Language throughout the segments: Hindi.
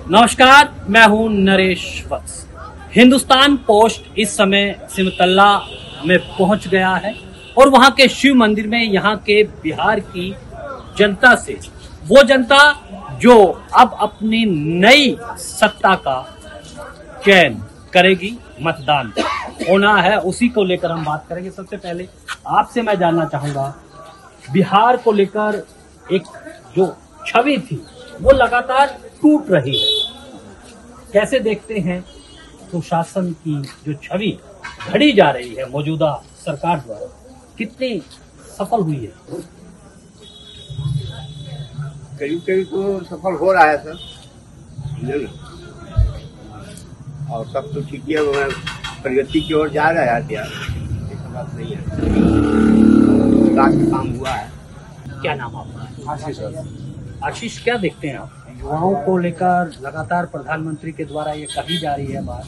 नमस्कार, मैं हूं नरेश वत्स। हिंदुस्तान पोस्ट इस समय सिमतल्ला में पहुंच गया है और वहां के शिव मंदिर में यहाँ के बिहार की जनता से, वो जनता जो अब अपनी नई सत्ता का चयन करेगी, मतदान होना है, उसी को लेकर हम बात करेंगे। सबसे पहले आपसे मैं जानना चाहूंगा, बिहार को लेकर एक जो छवि थी वो लगातार टूट रही है, कैसे देखते हैं सुशासन की जो छवि घड़ी जा रही है मौजूदा सरकार द्वारा, कितनी सफल हुई है? करीब करीब तो सफल हो रहा है सर, और सब तो ठीक है, प्रगति की ओर जा रहा है। क्या बात नहीं है, विकास का काम हुआ है। क्या नाम आपका? आशीष। आशीष, क्या देखते हैं आप? युवाओं को लेकर लगातार प्रधानमंत्री के द्वारा ये कही जा रही है बात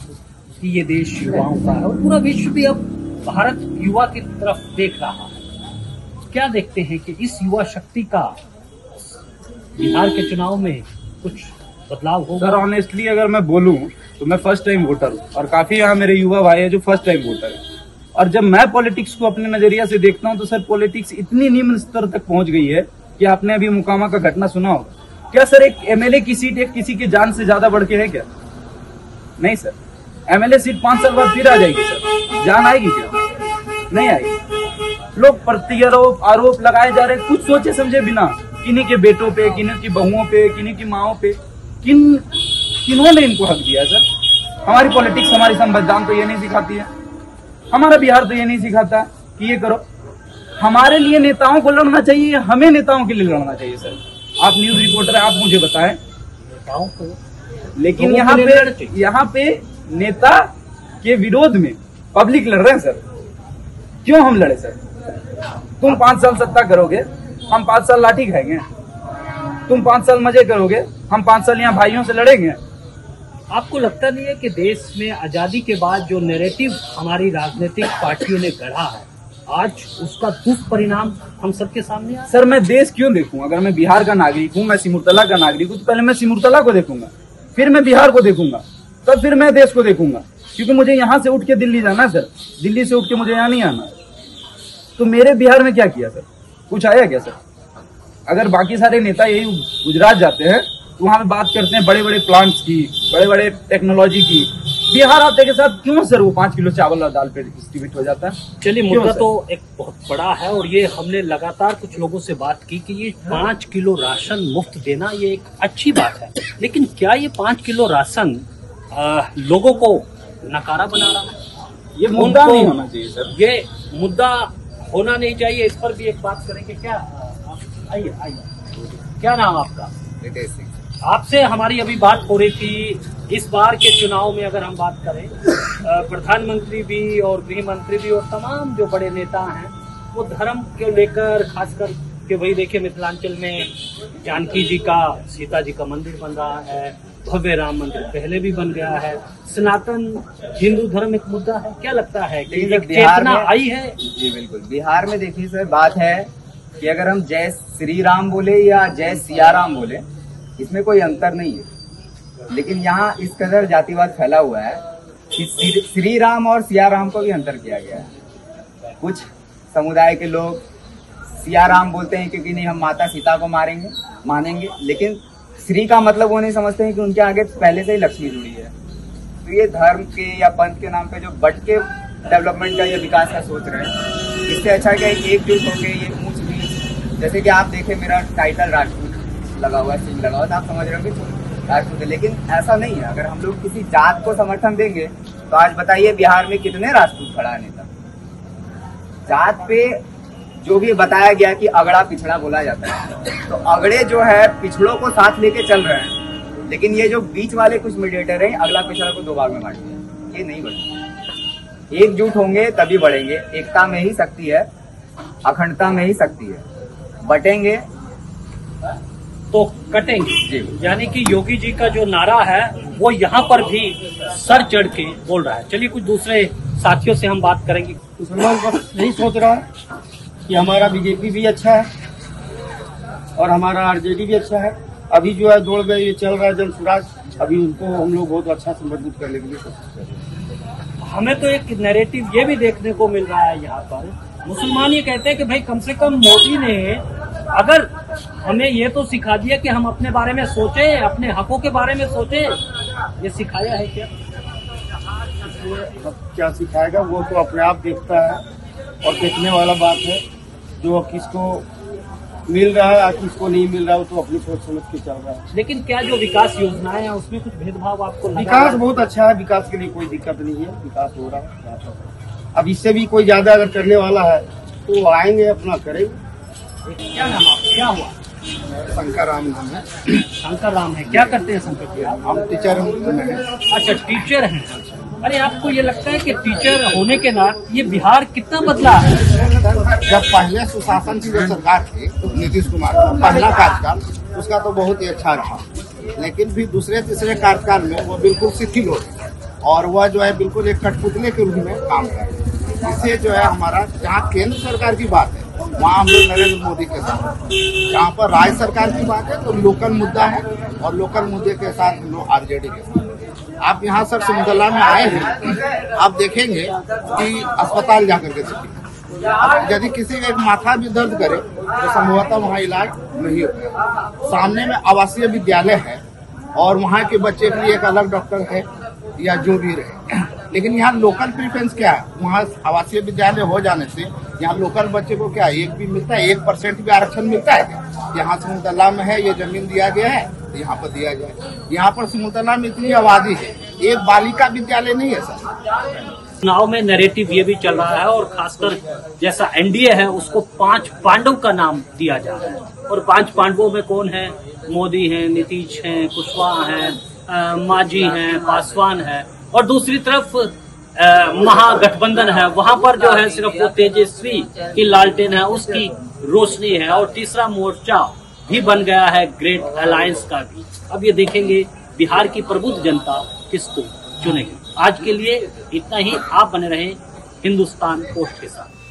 कि ये देश युवाओं का है और पूरा विश्व भी अब भारत युवा की तरफ देख रहा है। क्या देखते हैं कि इस युवा शक्ति का बिहार के चुनाव में कुछ बदलाव होगा? सर ऑनेस्टली अगर मैं बोलूं तो मैं फर्स्ट टाइम वोटर हूँ और काफी यहाँ मेरे युवा भाई है जो फर्स्ट टाइम वोटर है। और जब मैं पॉलिटिक्स को अपने नजरिया से देखता हूँ तो सर पॉलिटिक्स इतनी निम्न स्तर तक पहुंच गई है कि आपने अभी मुकामा का घटना सुना होगा। क्या सर एक एमएलए की सीट एक किसी की जान से ज्यादा बढ़ के है क्या? नहीं सर, एमएलए सीट 5 साल बाद फिर आ जाएगी सर, जान आएगी क्या? नहीं आएगी। लोग आरोप लगाए जा रहे हैं कुछ सोचे समझे बिना, किन्हीं के बेटों पे, किन्हीं की बहुओं पे, किन्हीं की माओ पे। किन्होंने इनको हक दिया सर? हमारी पॉलिटिक्स, हमारी संविधान तो ये नहीं सिखाती है, हमारा बिहार तो ये नहीं सिखाता कि ये करो। हमारे लिए नेताओं को लड़ना चाहिए, हमें नेताओं के लिए लड़ना चाहिए सर। आप न्यूज रिपोर्टर हैं, आप मुझे बताएं नेताओं को, लेकिन यहाँ पे नेता के विरोध में पब्लिक लड़ रहे हैं सर। क्यों हम लड़े सर? तुम 5 साल सत्ता करोगे, हम 5 साल लाठी खाएंगे। तुम 5 साल मजे करोगे, हम 5 साल यहाँ भाइयों से लड़ेंगे। आपको लगता नहीं है कि देश में आजादी के बाद जो नैरेटिव हमारी राजनीतिक पार्टियों ने गढ़ा है, आज उसका दुष्परिणाम हम सबके सामने आ? सर मैं देश क्यों देखूं? अगर मैं बिहार का नागरिक हूं, मैं सिमुरतला का नागरिक हूं, तो पहले मैं सिमुरतला को देखूंगा, फिर मैं बिहार को देखूंगा, तब फिर मैं देश को देखूंगा। क्योंकि मुझे यहाँ से उठ के दिल्ली जाना है सर, दिल्ली से उठ के मुझे यहाँ नहीं आना। तो मेरे बिहार में क्या किया सर? कुछ आया क्या सर? अगर बाकी सारे नेता यही गुजरात जाते हैं तो वहां पे बात करते हैं बड़े बड़े प्लांट्स की, बड़े बड़े टेक्नोलॉजी की, बिहार आते के साथ क्यों सर वो 5 किलो चावल और दाल पे डिस्ट्रीब्यूट हो जाता है? चलिए, मुद्दा तो एक बहुत बड़ा है और ये हमने लगातार कुछ लोगों से बात की कि ये 5 किलो राशन मुफ्त देना ये एक अच्छी बात है, लेकिन क्या ये 5 किलो राशन लोगों को नकारा बना रहा है? ये मुद्दा नहीं होना चाहिए सर, ये मुद्दा होना नहीं चाहिए। इस पर भी एक बात करेंगे। क्या आइए, क्या नाम आपका? रितेश सिंह। आपसे हमारी अभी बात हो रही थी, इस बार के चुनाव में अगर हम बात करें, प्रधानमंत्री भी और गृह मंत्री भी और तमाम जो बड़े नेता हैं वो धर्म को लेकर, खासकर के वही देखिए मिथिलांचल में जानकी जी का, सीता जी का मंदिर बन रहा है, भव्य राम मंदिर पहले भी बन गया है, सनातन हिंदू धर्म एक मुद्दा है। क्या लगता है कि चेतना आई है? जी बिल्कुल। बिहार में देखिए सर, बात है कि अगर हम जय श्री राम बोले या जय सिया राम बोले, इसमें कोई अंतर नहीं है। लेकिन यहाँ इस कदर जातिवाद फैला हुआ है कि श्री राम और सिया राम को भी अंतर किया गया है। कुछ समुदाय के लोग सिया राम बोलते हैं क्योंकि नहीं हम माता सीता को मानेंगे, लेकिन श्री का मतलब वो नहीं समझते हैं कि उनके आगे पहले से ही लक्ष्मी जुड़ी है। तो ये धर्म के या पंथ के नाम पे जो बट के डेवलपमेंट का या विकास का सोच रहे हैं, इससे अच्छा क्या एकजुट होकर ये ऊंच नीच, जैसे कि आप देखें मेरा टाइटल राजपूत लगा हुआ है, सिंह लगा हुआ, तो आप समझ रहे हो कि राजपूत है, लेकिन ऐसा नहीं है। अगर हम लोग किसी जात को समर्थन देंगे तो आज बताइए बिहार में कितने राजपूत खड़ा है नेता? जात पे जो भी बताया गया कि अगड़ा पिछड़ा बोला जाता है, तो अगड़े जो है पिछड़ों को साथ लेके चल रहे हैं, लेकिन ये जो बीच वाले कुछ मीडिएटर हैं, अगला पिछड़ा को 2 भाग में बांट दिया। ये नहीं बढ़ेगा। एकजुट होंगे तभी बढ़ेंगे। एकता में ही शक्ति है, अखंडता में ही शक्ति है। बटेंगे तो कटेंगे। यानी कि योगी जी का जो नारा है वो यहाँ पर भी सर चढ़ के बोल रहा है। चलिए कुछ दूसरे साथियों से हम बात करेंगे। मुसलमान बस यही सोच रहा है कि हमारा बीजेपी भी अच्छा है और हमारा आरजेडी भी अच्छा है, अभी जो है दौड़ में ये चल रहा है जन स्वराज, अभी उनको हम लोग बहुत अच्छा से मजबूत करने के लिए कोशिश कर रहे हैं। हमें तो एक नैरेटिव ये भी देखने को मिल रहा है यहाँ पर, मुसलमान ये कहते हैं कि भाई कम से कम मोदी ने अगर हमें ये तो सिखा दिया कि हम अपने बारे में सोचें, अपने हकों के बारे में सोचें, ये सिखाया है क्या? अब क्या सिखाएगा वो तो अपने आप देखता है, और देखने वाला बात है। जो किसको मिल रहा है और किसको नहीं मिल रहा है वो तो अपनी सोच समझ के चल रहा है। लेकिन क्या जो विकास योजनाएं हैं उसमें कुछ भेदभाव आपको लगा? विकास बहुत अच्छा है, विकास के लिए कोई दिक्कत नहीं है, विकास हो रहा है। अब इससे भी कोई ज्यादा अगर करने वाला है तो आएंगे, अपना करेंगे। क्या नाम आपका? क्या हुआ? शंकर राम नाम है। शंकर राम है, क्या करते हैं शंकर जी आप? हम टीचर हैं। अच्छा, टीचर हैं। अरे आपको ये लगता है कि टीचर होने के नाते ये बिहार कितना बदला है? जब पहले सुशासन की जो सरकार थी नीतीश कुमार का पहला कार्यकाल, उसका तो बहुत ही अच्छा था, लेकिन फिर दूसरे तीसरे कार्यकाल में वो बिल्कुल शिथिल हो गई और वह जो है बिल्कुल एक कठपुतले के रूप में काम कर रही है। इससे जो है हमारा जहाँ केंद्र सरकार की बात है वहाँ हम लोग नरेंद्र मोदी के साथ, जहाँ पर राज्य सरकार की बात है तो लोकल मुद्दा है, और लोकल मुद्दे के साथ हम लोग आरजेडी के साथ। आप यहाँ सर सिमुलतला में आए हैं, आप देखेंगे कि अस्पताल जाकर के सीखें, यदि किसी का एक माथा भी दर्द करे तो संभवतः वहाँ इलाज नहीं होता। सामने में आवासीय विद्यालय है और वहाँ के बच्चे के लिए एक अलग डॉक्टर है या जो भी रहे, लेकिन यहाँ लोकल प्रेफरेंस क्या है? वहाँ आवासीय विद्यालय हो जाने से यहाँ लोकल बच्चे को क्या एक भी मिलता है, 1% भी आरक्षण मिलता है। यहाँ सिमुलतला में है, ये जमीन दिया गया है, यहाँ पर दिया जाए। यहाँ पर सिमुलतला में इतनी आबादी है, एक बालिका विद्यालय नहीं है सर। चुनाव में नैरेटिव ये भी चल रहा है, और खासकर जैसा एनडीए है उसको 5 पांडव का नाम दिया जा रहा है, और 5 पांडवों में कौन है? मोदी हैं, नीतीश हैं, कुशवाहा हैं, मांझी हैं, पासवान है, और दूसरी तरफ महागठबंधन है, वहां पर जो है सिर्फ वो तेजस्वी की लालटेन है, उसकी रोशनी है, और तीसरा मोर्चा भी बन गया है ग्रेट अलायंस का भी। अब ये देखेंगे बिहार की प्रबुद्ध जनता किसको चुनेगी। आज के लिए इतना ही, आप बने रहें हिंदुस्तान पोस्ट के साथ।